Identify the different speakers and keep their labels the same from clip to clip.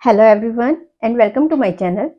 Speaker 1: Hello everyone and welcome to my channel.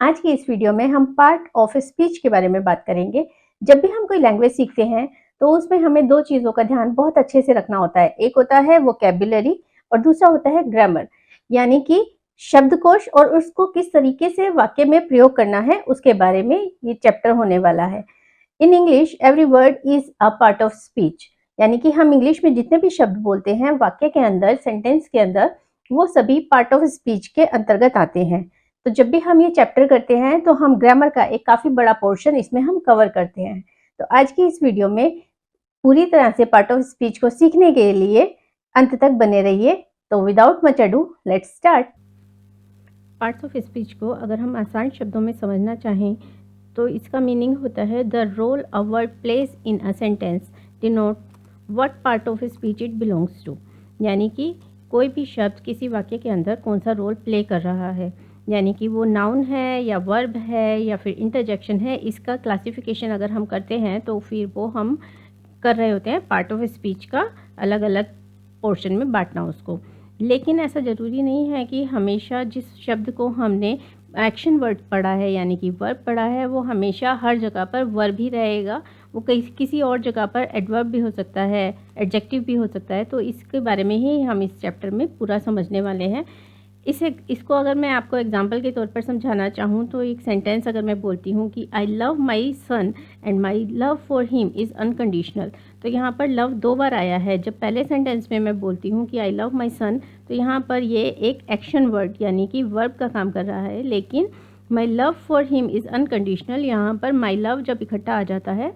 Speaker 1: आज की इस वीडियो में हम पार्ट ऑफ स्पीच के बारे में बात करेंगे। जब भी हम कोई लैंग्वेज सीखते हैं तो उसमें हमें दो चीज़ों का ध्यान बहुत अच्छे से रखना होता है। एक होता है वोकैबुलरी और दूसरा होता है ग्रामर, यानी कि शब्दकोश और उसको किस तरीके से वाक्य में प्रयोग करना है उसके बारे में ये चैप्टर होने वाला है। In English every word is a part of speech, यानी कि हम इंग्लिश में जितने भी शब्द बोलते हैं वाक्य के अंदर, सेंटेंस के अंदर, वो सभी पार्ट ऑफ स्पीच के अंतर्गत आते हैं। तो जब भी हम ये चैप्टर करते हैं तो हम ग्रामर का एक काफी बड़ा पोर्शन इसमें हम कवर करते हैं। तो आज की इस वीडियो में पूरी तरह से पार्ट ऑफ स्पीच को सीखने के लिए अंत तक बने रहिए। तो without much ado let's start. Parts of speech को अगर हम आसान शब्दों में समझना चाहें तो इसका मीनिंग होता है the role a word place in a sentence denote what part of speech it belongs to, यानी कि कोई भी शब्द किसी वाक्य के अंदर कौन सा रोल प्ले कर रहा है, यानी कि वो नाउन है या वर्ब है या फिर इंटरजेक्शन है। इसका क्लासिफिकेशन अगर हम करते हैं तो फिर वो हम कर रहे होते हैं पार्ट ऑफ स्पीच का अलग अलग पोर्शन में बांटना उसको। लेकिन ऐसा ज़रूरी नहीं है कि हमेशा जिस शब्द को हमने एक्शन वर्ड पढ़ा है यानी कि वर्ब पढ़ा है वो हमेशा हर जगह पर वर्ब ही रहेगा। वो किसी और जगह पर एडवर्ब भी हो सकता है, एडजेक्टिव भी हो सकता है। तो इसके बारे में ही हम इस चैप्टर में पूरा समझने वाले हैं। इसको अगर मैं आपको एग्जांपल के तौर पर समझाना चाहूँ तो एक सेंटेंस अगर मैं बोलती हूँ कि I love my son and my love for him is unconditional, तो यहाँ पर लव दो बार आया है। जब पहले सेंटेंस में मैं बोलती हूँ कि आई लव माई सन तो यहाँ पर ये एक एक्शन वर्ड यानी कि वर्ब का काम कर रहा है, लेकिन माई love for him is unconditional यहाँ पर माई लव जब इकट्ठा आ जाता है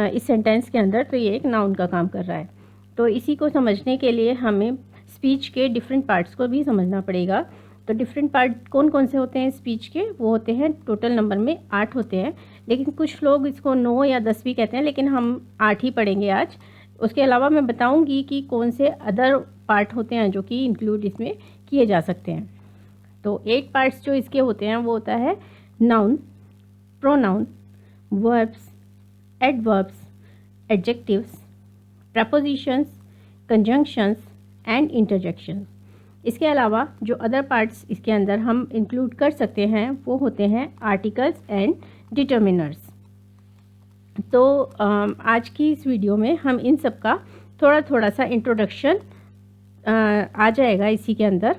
Speaker 1: इस सेंटेंस के अंदर तो ये एक नाउन का काम कर रहा है। तो इसी को समझने के लिए हमें स्पीच के डिफरेंट पार्ट्स को भी समझना पड़ेगा। तो डिफरेंट पार्ट कौन कौन से होते हैं स्पीच के, वो होते हैं टोटल नंबर में 8 होते हैं, लेकिन कुछ लोग इसको 9 या 10 भी कहते हैं, लेकिन हम 8 ही पढ़ेंगे आज। उसके अलावा मैं बताऊंगी कि कौन से अदर पार्ट होते हैं जो कि इंक्लूड इसमें किए जा सकते हैं। तो 8 पार्ट्स जो इसके होते हैं वो होता है noun, pronoun, verbs, adverbs, adjectives, propositions, conjunctions and interjections. इसके अलावा जो अदर पार्ट्स इसके अंदर हम इंक्लूड कर सकते हैं वो होते हैं आर्टिकल्स एंड डिटर्मिनर्स। तो आज की इस वीडियो में हम इन सब का थोड़ा थोड़ा सा इंट्रोडक्शन आ जाएगा इसी के अंदर।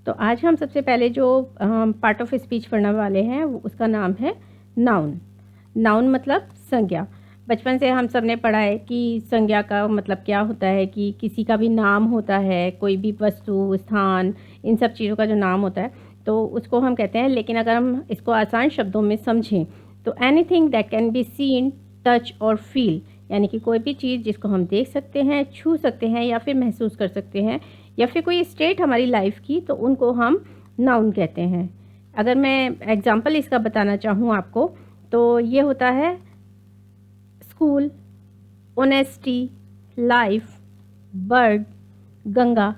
Speaker 1: तो आज हम सबसे पहले जो पार्ट ऑफ स्पीच पढ़ने वाले हैं उसका नाम है नाउन। नाउन मतलब संज्ञा। बचपन से हम सब ने पढ़ा है कि संज्ञा का मतलब क्या होता है कि किसी का भी नाम होता है, कोई भी वस्तु, स्थान, इन सब चीज़ों का जो नाम होता है तो उसको हम कहते हैं। लेकिन अगर हम इसको आसान शब्दों में समझें तो anything that can be seen, touch और फील, यानी कि कोई भी चीज़ जिसको हम देख सकते हैं, छू सकते हैं या फिर महसूस कर सकते हैं, या फिर कोई स्टेट हमारी लाइफ की, तो उनको हम नाउन कहते हैं। अगर मैं एग्जांपल इसका बताना चाहूँ आपको तो ये होता है school, honesty, life, bird, Ganga.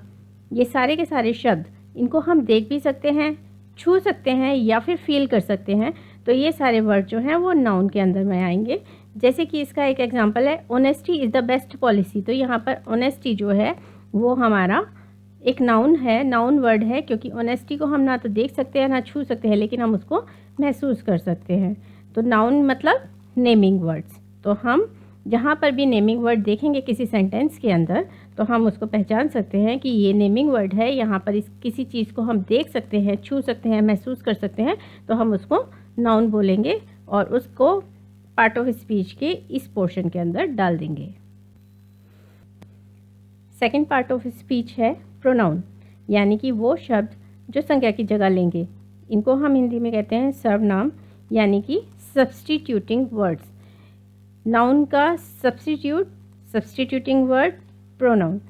Speaker 1: ये सारे के सारे शब्द, इनको हम देख भी सकते हैं, छू सकते हैं या फिर फील कर सकते हैं। तो ये सारे वर्ड जो हैं वो नाउन के अंदर में आएंगे। जैसे कि इसका एक एग्जांपल है honesty is the best policy. तो यहाँ पर ऑनेस्टी जो है वो हमारा एक नाउन है, नाउन वर्ड है, क्योंकि ऑनेस्टी को हम ना तो देख सकते हैं ना छू सकते हैं, लेकिन हम उसको महसूस कर सकते हैं। तो नाउन मतलब नेमिंग वर्ड्स। तो हम जहाँ पर भी नेमिंग वर्ड देखेंगे किसी सेंटेंस के अंदर तो हम उसको पहचान सकते हैं कि ये नेमिंग वर्ड है। यहाँ पर किसी चीज़ को हम देख सकते हैं, छू सकते हैं, महसूस कर सकते हैं, तो हम उसको नाउन बोलेंगे और उसको पार्ट ऑफ स्पीच के इस पोर्शन के अंदर डाल देंगे। सेकेंड पार्ट ऑफ स्पीच है प्रोनाउन, यानी कि वो शब्द जो संज्ञा की जगह लेंगे। इनको हम हिंदी में कहते हैं सर्वनाम, यानी कि सब्स्टिट्यूटिंग वर्ड्स। नाउन का सब्स्टिट्यूटिंग वर्ड प्रोनाउन।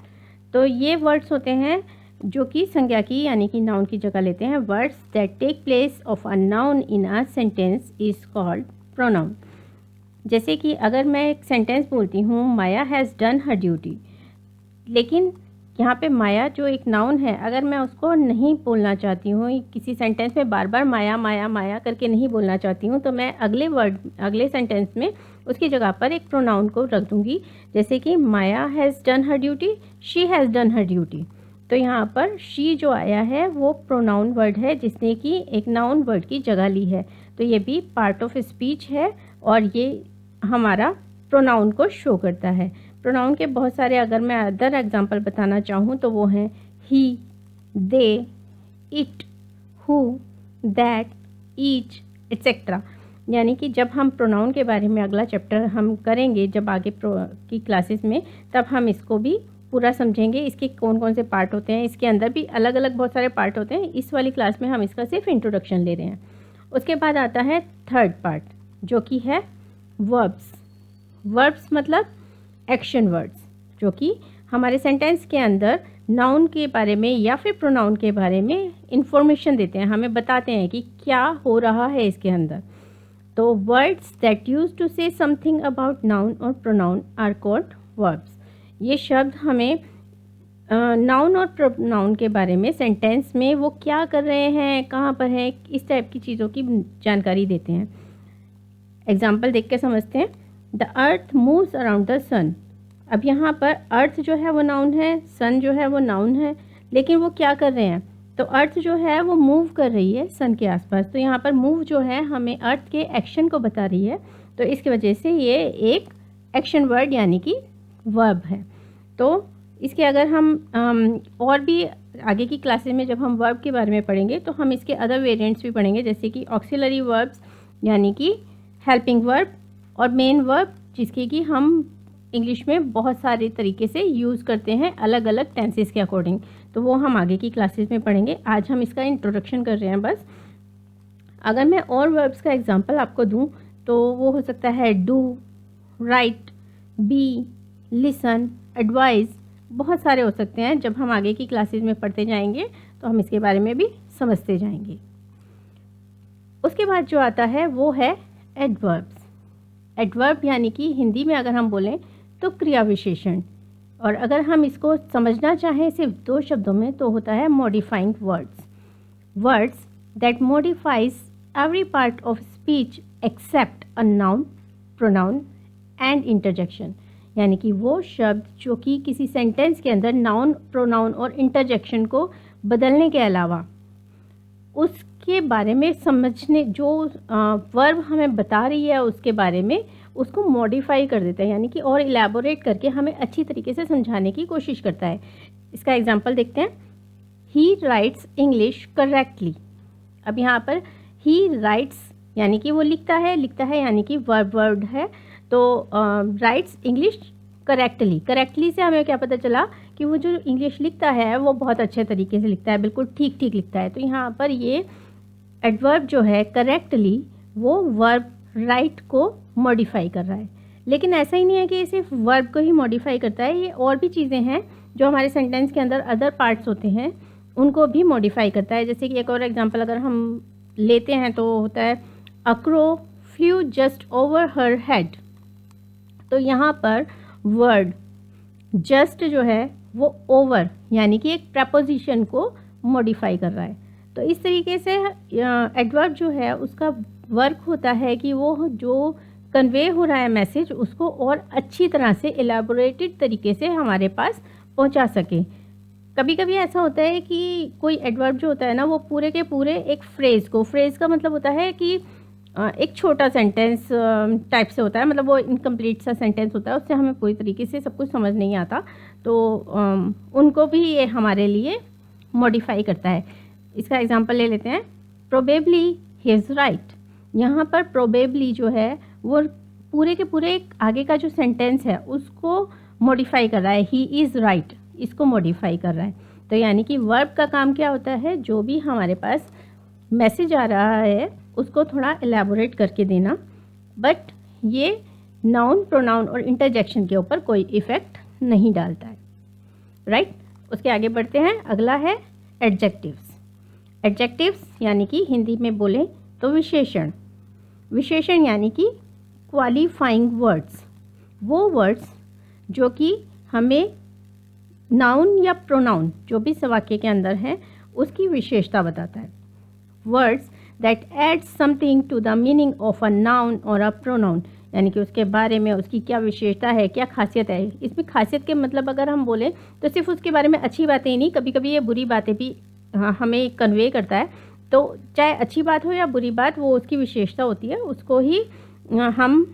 Speaker 1: तो ये वर्ड्स होते हैं जो कि संज्ञा की यानी कि नाउन की जगह लेते हैं। Words that take place of a noun in a sentence is called pronoun. जैसे कि अगर मैं एक सेंटेंस बोलती हूँ Maya has done her duty, लेकिन यहाँ पे माया जो एक नाउन है, अगर मैं उसको नहीं बोलना चाहती हूँ, किसी सेंटेंस में बार बार माया माया माया करके नहीं बोलना चाहती हूँ, तो मैं अगले सेंटेंस में उसकी जगह पर एक प्रोनाउन को रख दूँगी। जैसे कि Maya has done her duty, she has done her duty. तो यहाँ पर शी जो आया है वो प्रोनाउन वर्ड है जिसने कि एक नाउन वर्ड की जगह ली है, तो ये भी पार्ट ऑफ स्पीच है और ये हमारा प्रोनाउन को शो करता है। प्रोनाउन के बहुत सारे अगर मैं अदर एग्जांपल बताना चाहूँ तो वो हैं ही, they, it, who, that, each, etcetera. यानी कि जब हम प्रोनाउन के बारे में अगला चैप्टर हम करेंगे जब आगे की क्लासेस में, तब हम इसको भी पूरा समझेंगे, इसके कौन कौन से पार्ट होते हैं। इसके अंदर भी अलग अलग बहुत सारे पार्ट होते हैं। इस वाली क्लास में हम इसका सिर्फ इंट्रोडक्शन ले रहे हैं। उसके बाद आता है थर्ड पार्ट जो कि है वर्ब्स। वर्ब्स मतलब एक्शन वर्ड्स, जो कि हमारे सेंटेंस के अंदर नाउन के बारे में या फिर प्रोनाउन के बारे में इंफॉर्मेशन देते हैं, हमें बताते हैं कि क्या हो रहा है इसके अंदर। तो words that use to say something about noun और प्रोनाउन आर कॉल्ड वर्ब्स। ये शब्द हमें नाउन और प्रोनाउन के बारे में सेंटेंस में वो क्या कर रहे हैं, कहाँ पर है, इस टाइप की चीज़ों की जानकारी देते हैं। एग्जाम्पल देख के समझते हैं। The earth moves around the sun. अब यहाँ पर अर्थ जो है वो नाउन है, सन जो है वो नाउन है, लेकिन वो क्या कर रहे हैं, तो अर्थ जो है वो मूव कर रही है सन के आसपास। तो यहाँ पर मूव जो है हमें अर्थ के एक्शन को बता रही है, तो इसकी वजह से ये एक एक्शन वर्ड यानी कि वर्ब है। तो इसके अगर हम और भी आगे की क्लासेस में जब हम वर्ब के बारे में पढ़ेंगे तो हम इसके अदर वेरिएंट्स भी पढ़ेंगे, जैसे कि ऑक्सिलरी वर्ब्स यानी कि हेल्पिंग वर्ब, और मेन वर्ब जिसके कि हम इंग्लिश में बहुत सारे तरीके से यूज़ करते हैं अलग अलग टेंसेस के अकॉर्डिंग, तो वो हम आगे की क्लासेस में पढ़ेंगे। आज हम इसका इंट्रोडक्शन कर रहे हैं बस। अगर मैं और वर्ब्स का एग्जांपल आपको दूं तो वो हो सकता है do, write, be, listen, advice, बहुत सारे हो सकते हैं। जब हम आगे की क्लासेस में पढ़ते जाएंगे तो हम इसके बारे में भी समझते जाएंगे। उसके बाद जो आता है वो है एडवर्ब्स। एडवर्ब यानी कि हिंदी में अगर हम बोलें तो क्रिया विशेषण, और अगर हम इसको समझना चाहें सिर्फ दो शब्दों में तो होता है modifying words. Words that modifies every part of speech except a noun, pronoun and interjection. यानी कि वो शब्द जो कि किसी सेंटेंस के अंदर नाउन, प्रोनाउन और इंटरजेक्शन को बदलने के अलावा उसके बारे में समझने, जो वर्ब हमें बता रही है उसके बारे में, उसको मॉडिफाई कर देता है, यानी कि और इलेबोरेट करके हमें अच्छी तरीके से समझाने की कोशिश करता है। इसका एग्जांपल देखते हैं। ही राइट्स इंग्लिश करेक्टली। अब यहाँ पर ही राइट्स यानी कि वो लिखता है, लिखता है यानी कि वर्ड है, तो राइट्स इंग्लिश करेक्टली। करेक्टली से हमें क्या पता चला कि वो जो इंग्लिश लिखता है वो बहुत अच्छे तरीके से लिखता है, बिल्कुल ठीक ठीक लिखता है। तो यहाँ पर ये एडवर्ब जो है करेक्टली, वो वर्ब राइट को मॉडिफाई कर रहा है। लेकिन ऐसा ही नहीं है कि ये सिर्फ वर्ब को ही मॉडिफाई करता है, ये और भी चीज़ें हैं जो हमारे सेंटेंस के अंदर अदर पार्ट्स होते हैं उनको भी मॉडिफाई करता है। जैसे कि एक और एग्जांपल अगर हम लेते हैं तो होता है a crow flew just over her head. तो यहाँ पर वर्ड जस्ट जो है वो ओवर यानी कि एक प्रपोजिशन को मॉडिफाई कर रहा है। तो इस तरीके से एडवर्ब जो है उसका वर्क होता है कि वो जो कन्वे हो रहा है मैसेज उसको और अच्छी तरह से एलैबोरेटेड तरीके से हमारे पास पहुंचा सके। कभी कभी ऐसा होता है कि कोई एडवर्ब जो होता है ना वो पूरे के पूरे एक फ्रेज़ को, फ्रेज़ का मतलब होता है कि एक छोटा सेंटेंस टाइप से होता है, मतलब वो इनकम्प्लीट सा सेंटेंस होता है, उससे हमें पूरी तरीके से सब कुछ समझ नहीं आता, तो उनको भी ये हमारे लिए मॉडिफाई करता है। इसका एग्जांपल ले लेते हैं। Probably he is right. यहाँ पर प्रोबेबली जो है वो पूरे के पूरे आगे का जो सेंटेंस है उसको मॉडिफाई कर रहा है, ही इज़ राइट इसको मॉडिफाई कर रहा है। तो यानी कि वर्ब का काम क्या होता है, जो भी हमारे पास मैसेज आ रहा है उसको थोड़ा एलैबोरेट करके देना, बट ये नाउन, प्रोनाउन और इंटरजेक्शन के ऊपर कोई इफ़ेक्ट नहीं डालता है, राइट। उसके आगे बढ़ते हैं। अगला है एडजेक्टिव्स। एडजेक्टिव्स यानी कि हिंदी में बोलें तो विशेषण। विशेषण यानी कि क्वालिफाइंग वर्ड्स, वो वर्ड्स जो कि हमें नाउन या प्रोनाउन जो भी वाक्य के अंदर है उसकी विशेषता बताता है। Words that add something to the meaning of a noun और अ प्रोनाउन, यानी कि उसके बारे में उसकी क्या विशेषता है, क्या खासियत है। इसमें खासियत के मतलब अगर हम बोलें तो सिर्फ उसके बारे में अच्छी बातें ही नहीं, कभी कभी ये बुरी बातें भी हमें कन्वे करता है। तो चाहे अच्छी बात हो या बुरी बात, वो उसकी विशेषता होती है, उसको ही हम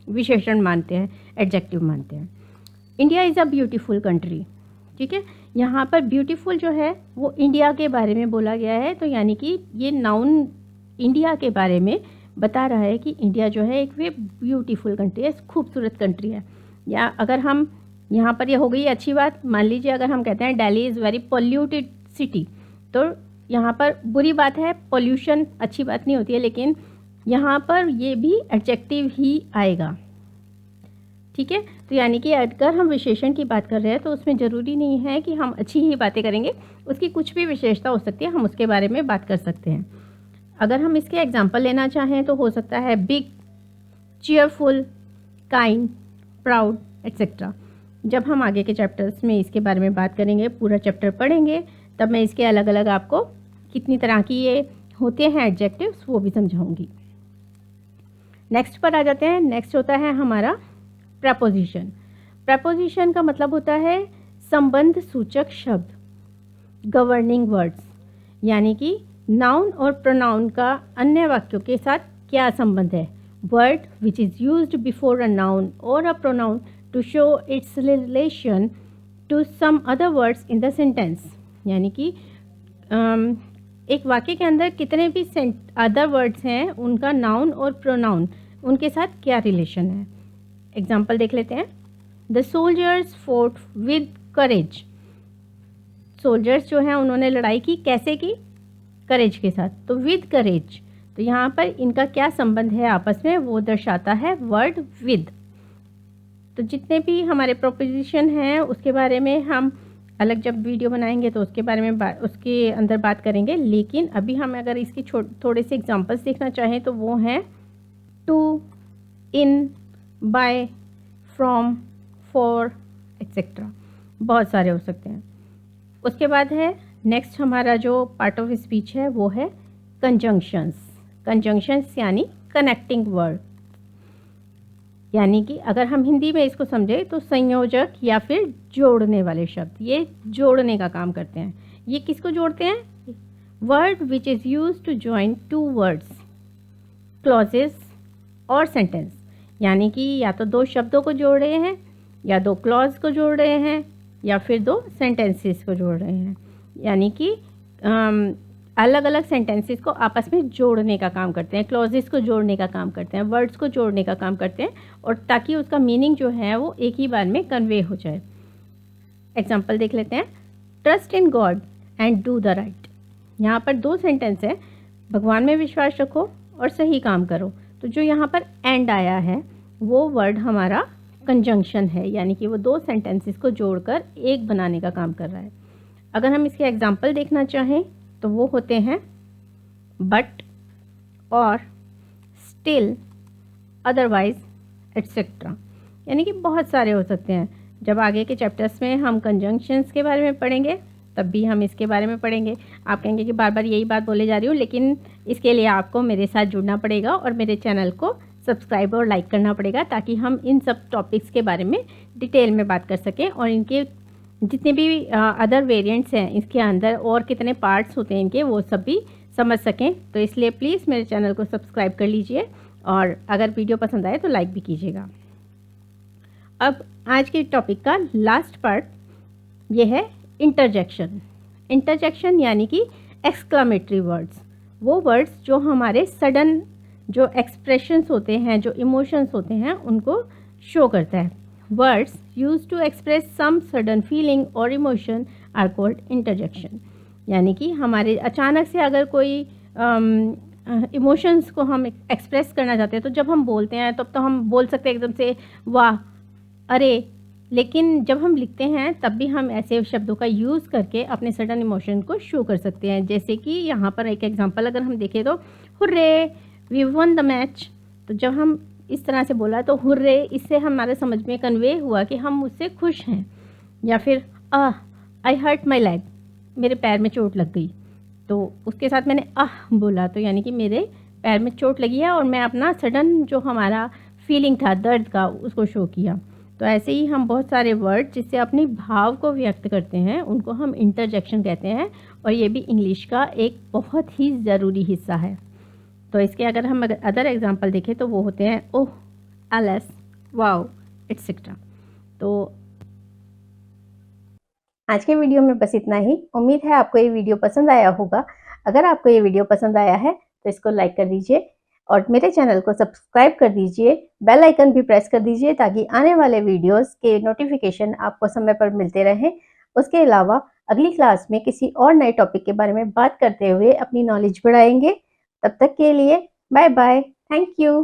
Speaker 1: विशेषण मानते हैं, एडजेक्टिव मानते हैं। India is a beautiful country, ठीक है। यहाँ पर ब्यूटीफुल जो है वो इंडिया के बारे में बोला गया है, तो यानी कि ये नाउन इंडिया के बारे में बता रहा है कि इंडिया जो है एक वे ब्यूटीफुल कंट्री है, खूबसूरत कंट्री है। या अगर हम यहाँ पर ये हो गई अच्छी बात, मान लीजिए अगर हम कहते हैं Delhi is very polluted city, तो यहाँ पर बुरी बात है, पोल्यूशन अच्छी बात नहीं होती है, लेकिन यहाँ पर ये भी एडजेक्टिव ही आएगा, ठीक है। तो यानी कि अगर हम विशेषण की बात कर रहे हैं तो उसमें ज़रूरी नहीं है कि हम अच्छी ही बातें करेंगे, उसकी कुछ भी विशेषता हो सकती है, हम उसके बारे में बात कर सकते हैं। अगर हम इसके एग्जाम्पल लेना चाहें तो हो सकता है big, cheerful, kind, proud, etcetera. जब हम आगे के चैप्टर्स में इसके बारे में बात करेंगे, पूरा चैप्टर पढ़ेंगे, तब मैं इसके अलग अलग आपको कितनी तरह की ये होते हैं एडजेक्टिव्स वो भी समझाऊंगी। नेक्स्ट पर आ जाते हैं। नेक्स्ट होता है हमारा प्रपोजिशन। प्रपोजिशन का मतलब होता है संबंध सूचक शब्द, गवर्निंग वर्ड्स, यानी कि नाउन और प्रोनाउन का अन्य वाक्यों के साथ क्या संबंध है। Word which is used before a noun और a pronoun to show its relation to some other words in the sentence, यानी कि एक वाक्य के अंदर कितने भी अदर वर्ड्स हैं, उनका नाउन और प्रोनाउन उनके साथ क्या रिलेशन है। एग्जाम्पल देख लेते हैं। The soldiers fort with courage. Soldiers जो हैं उन्होंने लड़ाई की, कैसे की, करेज के साथ, तो विद करेज। तो यहाँ पर इनका क्या संबंध है आपस में, वो दर्शाता है वर्ड विद। तो जितने भी हमारे प्रोपोजिशन हैं उसके बारे में हम अलग जब वीडियो बनाएंगे तो उसके बारे में उसके अंदर बात करेंगे, लेकिन अभी हम अगर इसकी थोड़े से एग्जांपल्स देखना चाहें तो वो हैं to, in, by, from, for, etcetera, बहुत सारे हो सकते हैं। उसके बाद है नेक्स्ट हमारा जो पार्ट ऑफ स्पीच है वो है कंजंक्शंस। कंजंक्शंस यानी कनेक्टिंग वर्ड, यानी कि अगर हम हिंदी में इसको समझें तो संयोजक या फिर जोड़ने वाले शब्द, ये जोड़ने का काम करते हैं। ये किसको जोड़ते हैं, word which is use to join two words, clauses और सेंटेंस, यानी कि या तो दो शब्दों को जोड़ रहे हैं, या दो क्लॉज को जोड़ रहे हैं, या फिर दो सेंटेंसेस को जोड़ रहे हैं, यानी कि अलग अलग सेंटेंसेस को आपस में जोड़ने का काम करते हैं, क्लॉजेस को जोड़ने का काम करते हैं, वर्ड्स को जोड़ने का काम करते हैं, और ताकि उसका मीनिंग जो है वो एक ही बार में कन्वे हो जाए। एग्जाम्पल देख लेते हैं। Trust in God and do the right. यहाँ पर दो सेंटेंस है, भगवान में विश्वास रखो और सही काम करो। तो जो यहाँ पर एंड आया है वो वर्ड हमारा कंजंक्शन है, यानी कि वो दो सेंटेंसेस को जोड़कर एक बनाने का काम कर रहा है। अगर हम इसके एग्जाम्पल देखना चाहें तो वो होते हैं बट, और, स्टिल, अदरवाइज, एट्सेट्रा, यानी कि बहुत सारे हो सकते हैं। जब आगे के चैप्टर्स में हम कंजंक्शंस के बारे में पढ़ेंगे तब भी हम इसके बारे में पढ़ेंगे। आप कहेंगे कि बार बार यही बात बोले जा रही हूँ, लेकिन इसके लिए आपको मेरे साथ जुड़ना पड़ेगा और मेरे चैनल को सब्सक्राइब और लाइक करना पड़ेगा, ताकि हम इन सब टॉपिक्स के बारे में डिटेल में बात कर सकें, और इनके जितने भी अदर वेरिएंट्स हैं इसके अंदर और कितने पार्ट्स होते हैं इनके, वो सब भी समझ सकें। तो इसलिए प्लीज़ मेरे चैनल को सब्सक्राइब कर लीजिए, और अगर वीडियो पसंद आए तो लाइक भी कीजिएगा। अब आज के टॉपिक का लास्ट पार्ट ये है इंटरजेक्शन। इंटरजेक्शन यानी कि एक्सक्लामेटरी वर्ड्स, वो वर्ड्स जो हमारे सडन जो एक्सप्रेशंस होते हैं, जो इमोशंस होते हैं, उनको शो करता है। Words use to express some sudden feeling और इमोशन आर कॉल्ड इंटरजेक्शन, यानी कि हमारे अचानक से अगर कोई इमोशंस को हम एक्सप्रेस करना चाहते हैं, तो जब हम बोलते हैं तब तो हम बोल सकते हैं एकदम से वाह, अरे, लेकिन जब हम लिखते हैं तब भी हम ऐसे शब्दों का यूज़ करके अपने सडन इमोशन को शो कर सकते हैं। जैसे कि यहाँ पर एक एग्जांपल अगर हम देखें तो hurray, we won the match. तो जब हम इस तरह से बोला तो हुर्रे, इससे हमारे समझ में कन्वे हुआ कि हम उससे खुश हैं। या फिर आई हर्ट माई लेग, मेरे पैर में चोट लग गई, तो उसके साथ मैंने बोला, तो यानी कि मेरे पैर में चोट लगी है और मैं अपना सडन जो हमारा फीलिंग था, दर्द का, उसको शो किया। तो ऐसे ही हम बहुत सारे वर्ड जिससे अपने भाव को व्यक्त करते हैं उनको हम इंटरजेक्शन कहते हैं, और ये भी इंग्लिश का एक बहुत ही ज़रूरी हिस्सा है। तो इसके अगर हम अदर एग्जांपल देखें तो वो होते हैं ओह, एलएस, वाओ, एटसेट्रा। तो आज के वीडियो में बस इतना ही। उम्मीद है आपको ये वीडियो पसंद आया होगा। अगर आपको ये वीडियो पसंद आया है तो इसको लाइक कर दीजिए और मेरे चैनल को सब्सक्राइब कर दीजिए। बेल आइकन भी प्रेस कर दीजिए ताकि आने वाले वीडियोस के नोटिफिकेशन आपको समय पर मिलते रहें। उसके अलावा अगली क्लास में किसी और नए टॉपिक के बारे में बात करते हुए अपनी नॉलेज बढ़ाएंगे। तब तक के लिए बाय बाय। Thank you.